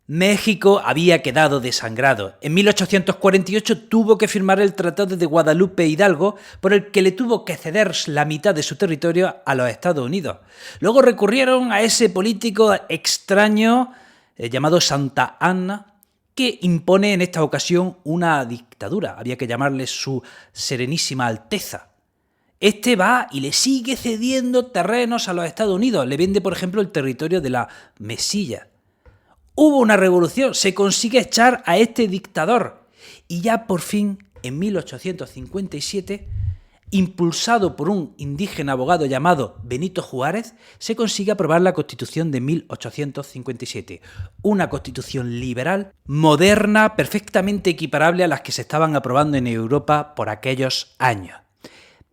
México había quedado desangrado. En 1848 tuvo que firmar el Tratado de Guadalupe Hidalgo, por el que le tuvo que ceder la mitad de su territorio a los Estados Unidos. Luego recurrieron a ese político extraño llamado Santa Anna, que impone en esta ocasión una dictadura. Había que llamarle su Serenísima Alteza. Este va y le sigue cediendo terrenos a los Estados Unidos. Le vende, por ejemplo, el territorio de la Mesilla. Hubo una revolución, se consigue echar a este dictador. Y ya por fin, en 1857, impulsado por un indígena abogado llamado Benito Juárez, se consigue aprobar la Constitución de 1857. Una constitución liberal, moderna, perfectamente equiparable a las que se estaban aprobando en Europa por aquellos años.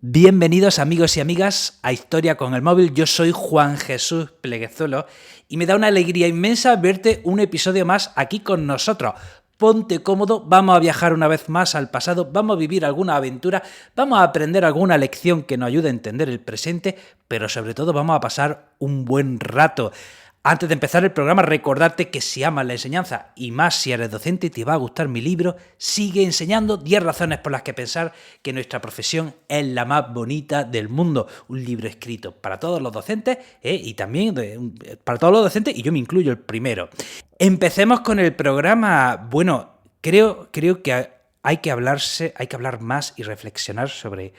Bienvenidos amigos y amigas a Historia con el Móvil. Yo soy Juan Jesús Pleguezolo y me da una alegría inmensa verte un episodio más aquí con nosotros. Ponte cómodo, vamos a viajar una vez más al pasado, vamos a vivir alguna aventura, vamos a aprender alguna lección que nos ayude a entender el presente, pero sobre todo vamos a pasar un buen rato. Antes de empezar el programa, recordarte que si amas la enseñanza y más si eres docente y te va a gustar mi libro, Sigue enseñando, 10 razones por las que pensar que nuestra profesión es la más bonita del mundo. Un libro escrito para todos los docentes y también para todos los docentes, y yo me incluyo el primero. Empecemos con el programa. Bueno, creo que hay que hablar más y reflexionar sobre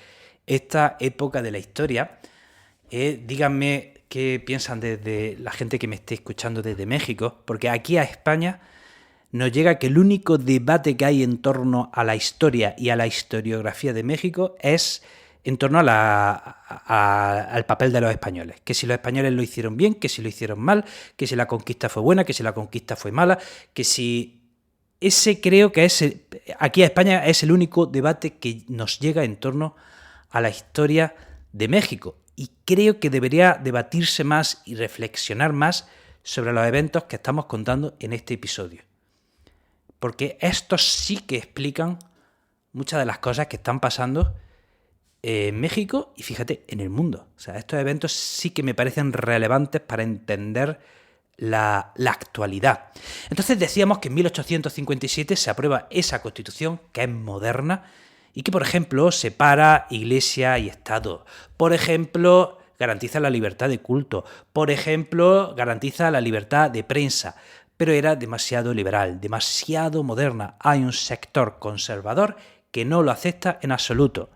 esta época de la historia. Díganme qué piensan desde la gente que me esté escuchando desde México, porque aquí a España nos llega que el único debate que hay en torno a la historia y a la historiografía de México es en torno al papel de los españoles. Que si los españoles lo hicieron bien, que si lo hicieron mal, que si la conquista fue buena, que si la conquista fue mala, que si... Ese creo que aquí a España es el único debate que nos llega en torno a la historia de México. Y creo que debería debatirse más y reflexionar más sobre los eventos que estamos contando en este episodio. Porque estos sí que explican muchas de las cosas que están pasando en México y, fíjate, en el mundo. O sea, estos eventos sí que me parecen relevantes para entender la actualidad. Entonces decíamos que en 1857 se aprueba esa Constitución que es moderna, y que, por ejemplo, separa Iglesia y Estado. Por ejemplo, garantiza la libertad de culto. Por ejemplo, garantiza la libertad de prensa. Pero era demasiado liberal, demasiado moderna. Hay un sector conservador que no lo acepta en absoluto.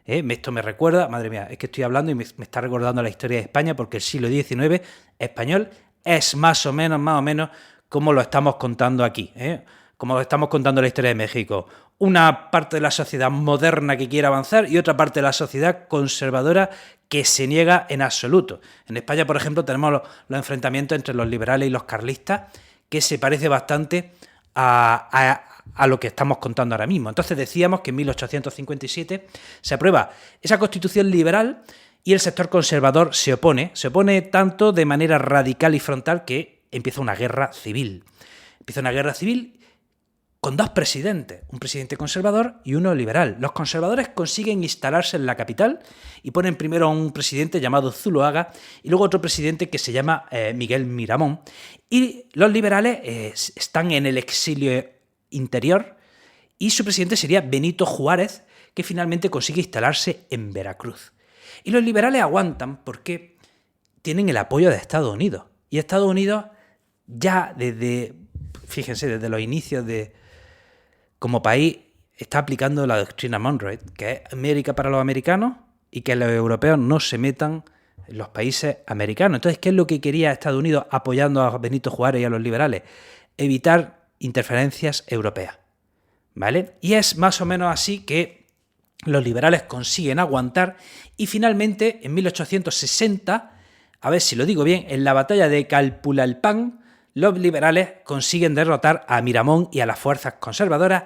Esto me recuerda, madre mía, es que estoy hablando y me está recordando la historia de España, porque el siglo XIX español es más o menos como lo estamos contando aquí, como estamos contando la historia de México. Una parte de la sociedad moderna que quiere avanzar y otra parte de la sociedad conservadora que se niega en absoluto. En España, por ejemplo, tenemos los enfrentamientos entre los liberales y los carlistas, que se parece bastante a lo que estamos contando ahora mismo. Entonces decíamos que en 1857 se aprueba esa Constitución liberal y el sector conservador se opone tanto de manera radical y frontal que empieza una guerra civil. Empieza una guerra civil con dos presidentes, un presidente conservador y uno liberal. Los conservadores consiguen instalarse en la capital y ponen primero a un presidente llamado Zuloaga y luego otro presidente que se llama Miguel Miramón. Y los liberales están en el exilio interior y su presidente sería Benito Juárez, que finalmente consigue instalarse en Veracruz. Y los liberales aguantan porque tienen el apoyo de Estados Unidos. Y Estados Unidos ya desde los inicios como país está aplicando la doctrina Monroe, que es América para los americanos y que los europeos no se metan en los países americanos. Entonces, ¿qué es lo que quería Estados Unidos apoyando a Benito Juárez y a los liberales? Evitar interferencias europeas, ¿vale? Y es más o menos así que los liberales consiguen aguantar y finalmente en 1860, a ver si lo digo bien, en la batalla de Calpulalpan, los liberales consiguen derrotar a Miramón y a las fuerzas conservadoras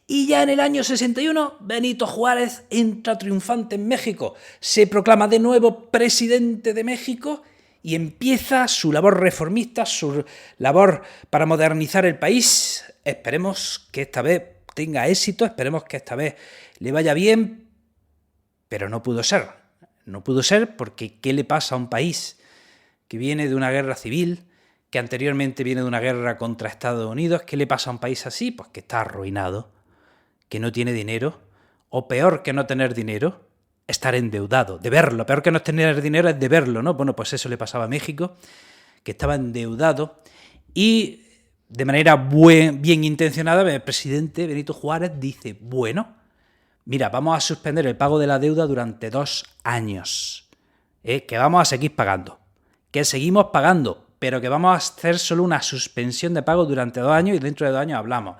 y ya en el año 61 Benito Juárez entra triunfante en México, se proclama de nuevo presidente de México y empieza su labor reformista, su labor para modernizar el país. Esperemos que esta vez tenga éxito, esperemos que esta vez le vaya bien, pero no pudo ser. No pudo ser porque ¿qué le pasa a un país que viene de una guerra civil, que anteriormente viene de una guerra contra Estados Unidos. ¿Qué le pasa a un país así? Pues que está arruinado, que no tiene dinero, o peor que no tener dinero, estar endeudado, deberlo. Peor que no tener dinero es deberlo, ¿no? Bueno, pues eso le pasaba a México, que estaba endeudado, y de manera bien intencionada el presidente Benito Juárez dice, bueno, mira, vamos a suspender el pago de la deuda durante 2 años, que vamos a seguir pagando, que seguimos pagando, pero que vamos a hacer solo una suspensión de pago durante 2 años y dentro de 2 años hablamos.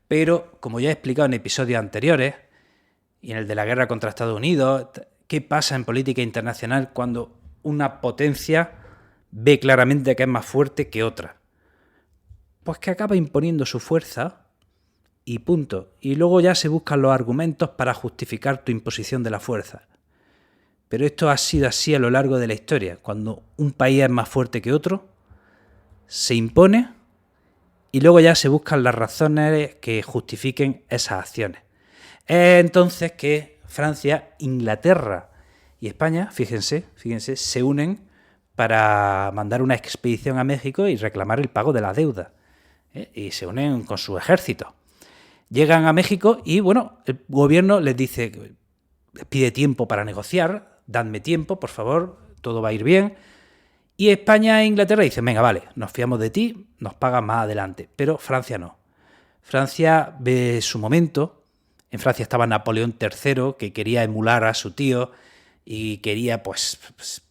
Pero, como ya he explicado en episodios anteriores, y en el de la guerra contra Estados Unidos, ¿qué pasa en política internacional cuando una potencia ve claramente que es más fuerte que otra? Pues que acaba imponiendo su fuerza y punto. Y luego ya se buscan los argumentos para justificar tu imposición de la fuerza. Pero esto ha sido así a lo largo de la historia. Cuando un país es más fuerte que otro, se impone y luego ya se buscan las razones que justifiquen esas acciones. Es entonces que Francia, Inglaterra y España, fíjense, se unen para mandar una expedición a México y reclamar el pago de la deuda. Y se unen con su ejército. Llegan a México y, bueno, el gobierno les dice, les pide tiempo para negociar, dadme tiempo, por favor, todo va a ir bien. Y España e Inglaterra dicen, venga, vale, nos fiamos de ti, nos pagan más adelante. Pero Francia no. Francia ve su momento. En Francia estaba Napoleón III, que quería emular a su tío y quería, pues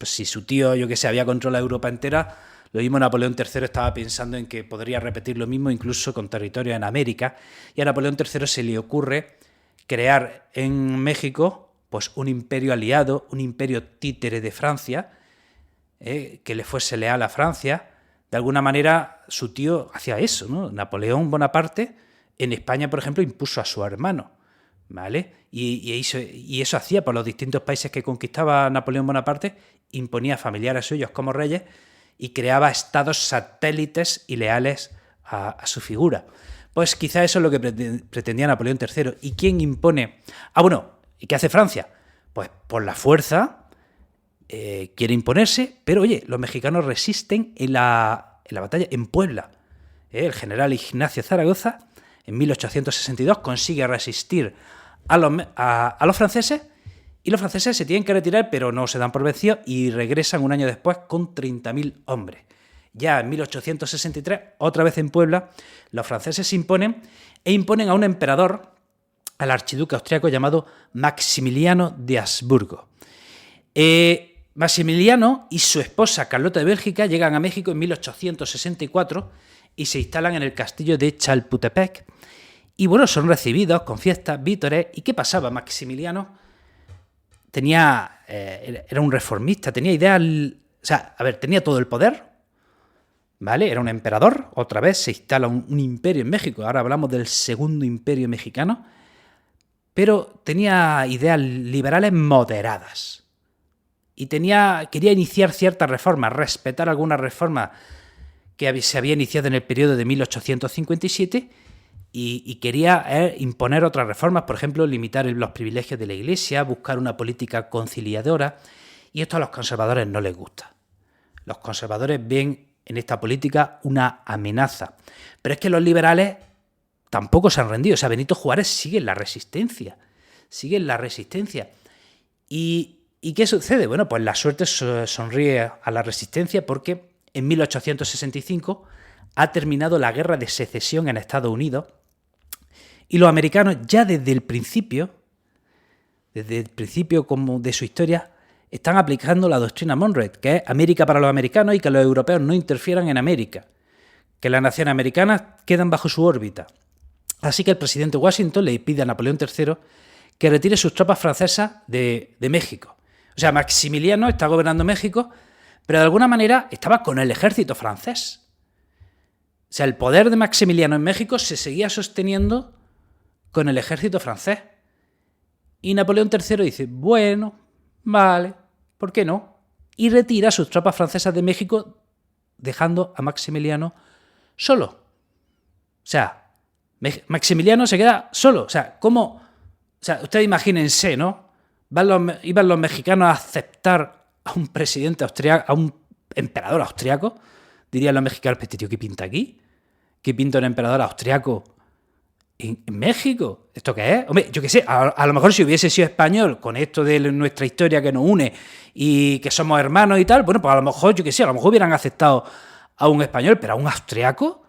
si su tío, yo que sé, había controlado Europa entera, lo mismo Napoleón III estaba pensando en que podría repetir lo mismo incluso con territorio en América, y a Napoleón III se le ocurre crear en México pues un imperio aliado, un imperio títere de Francia, que le fuese leal a Francia. De alguna manera su tío hacía eso, ¿no? Napoleón Bonaparte en España, por ejemplo, impuso a su hermano, ¿vale? Y eso hacía por los distintos países que conquistaba Napoleón Bonaparte, imponía familiares suyos como reyes y creaba estados satélites y leales a su figura. Pues quizá eso es lo que pretendía Napoleón III. ¿Y quién impone? ¿Y qué hace Francia? Pues por la fuerza quiere imponerse, pero oye, los mexicanos resisten en la batalla en Puebla. El general Ignacio Zaragoza en 1862 consigue resistir a los franceses, y los franceses se tienen que retirar, pero no se dan por vencidos y regresan un año después con 30.000 hombres. Ya en 1863, otra vez en Puebla, los franceses se imponen e imponen a un emperador, al archiduque austriaco llamado Maximiliano de Habsburgo. Maximiliano y su esposa Carlota de Bélgica llegan a México en 1864 y se instalan en el castillo de Chapultepec. Y bueno, son recibidos con fiestas, vítores. ¿Y qué pasaba? Maximiliano era un reformista, tenía ideas, tenía todo el poder, ¿vale? Era un emperador, otra vez se instala un imperio en México, ahora hablamos del Segundo Imperio Mexicano, pero tenía ideas liberales moderadas. Y quería iniciar ciertas reformas, respetar algunas reformas que se había iniciado en el periodo de 1857, y quería imponer otras reformas, por ejemplo, limitar los privilegios de la Iglesia, buscar una política conciliadora, y esto a los conservadores no les gusta. Los conservadores ven en esta política una amenaza. Pero es que los liberales tampoco se han rendido. O sea, Benito Juárez sigue en la resistencia. ¿Y qué sucede? Bueno, pues la suerte sonríe a la resistencia, porque en 1865 ha terminado la guerra de secesión en Estados Unidos, y los americanos ya desde el principio como de su historia, están aplicando la doctrina Monroe, que es América para los americanos y que los europeos no interfieran en América, que las naciones americanas quedan bajo su órbita. Así que el presidente Washington le pide a Napoleón III que retire sus tropas francesas de México. O sea, Maximiliano está gobernando México, pero de alguna manera estaba con el ejército francés. O sea, el poder de Maximiliano en México se seguía sosteniendo con el ejército francés. Y Napoleón III dice, bueno, vale, ¿por qué no? Y retira sus tropas francesas de México, dejando a Maximiliano solo. O sea, Maximiliano se queda solo. O sea, ustedes imagínense, ¿no? Iban los mexicanos a aceptar a un presidente austriaco, a un emperador austriaco, Dirían los mexicanos, este tío, ¿qué pinta aquí? ¿Qué pinta un emperador austriaco en México? ¿Esto qué es? Hombre, yo qué sé, a lo mejor si hubiese sido español, con esto de nuestra historia que nos une y que somos hermanos y tal, bueno, pues a lo mejor, yo qué sé, a lo mejor hubieran aceptado a un español, pero a un austriaco,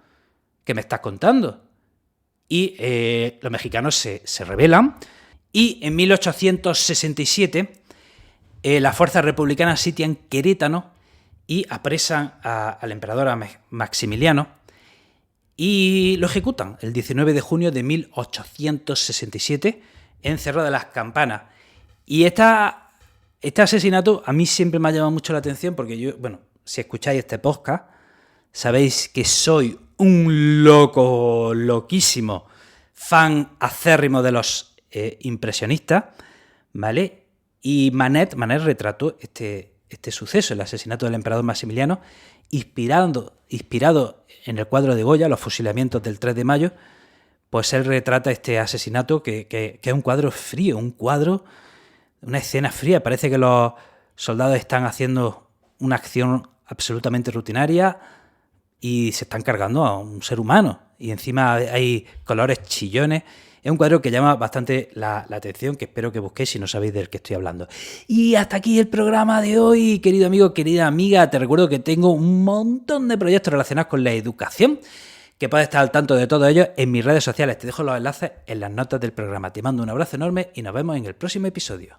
¿qué me estás contando? Y los mexicanos se rebelan y en 1867 las fuerzas republicanas sitian Querétaro y apresan al emperador Maximiliano y lo ejecutan el 19 de junio de 1867 en Cerro de las Campanas. Y este asesinato a mí siempre me ha llamado mucho la atención porque yo, bueno, si escucháis este podcast, sabéis que soy un loquísimo fan acérrimo de los impresionistas, ¿vale? Y Manet retrató este suceso, el asesinato del emperador Maximiliano, inspirado en el cuadro de Goya, los fusilamientos del 3 de mayo, pues él retrata este asesinato que es un cuadro frío, una escena fría. Parece que los soldados están haciendo una acción absolutamente rutinaria y se están cargando a un ser humano. Y encima hay colores chillones. Es un cuadro que llama bastante la atención, que espero que busquéis si no sabéis del que estoy hablando. Y hasta aquí el programa de hoy, querido amigo, querida amiga. Te recuerdo que tengo un montón de proyectos relacionados con la educación, que puedes estar al tanto de todo ello en mis redes sociales. Te dejo los enlaces en las notas del programa. Te mando un abrazo enorme y nos vemos en el próximo episodio.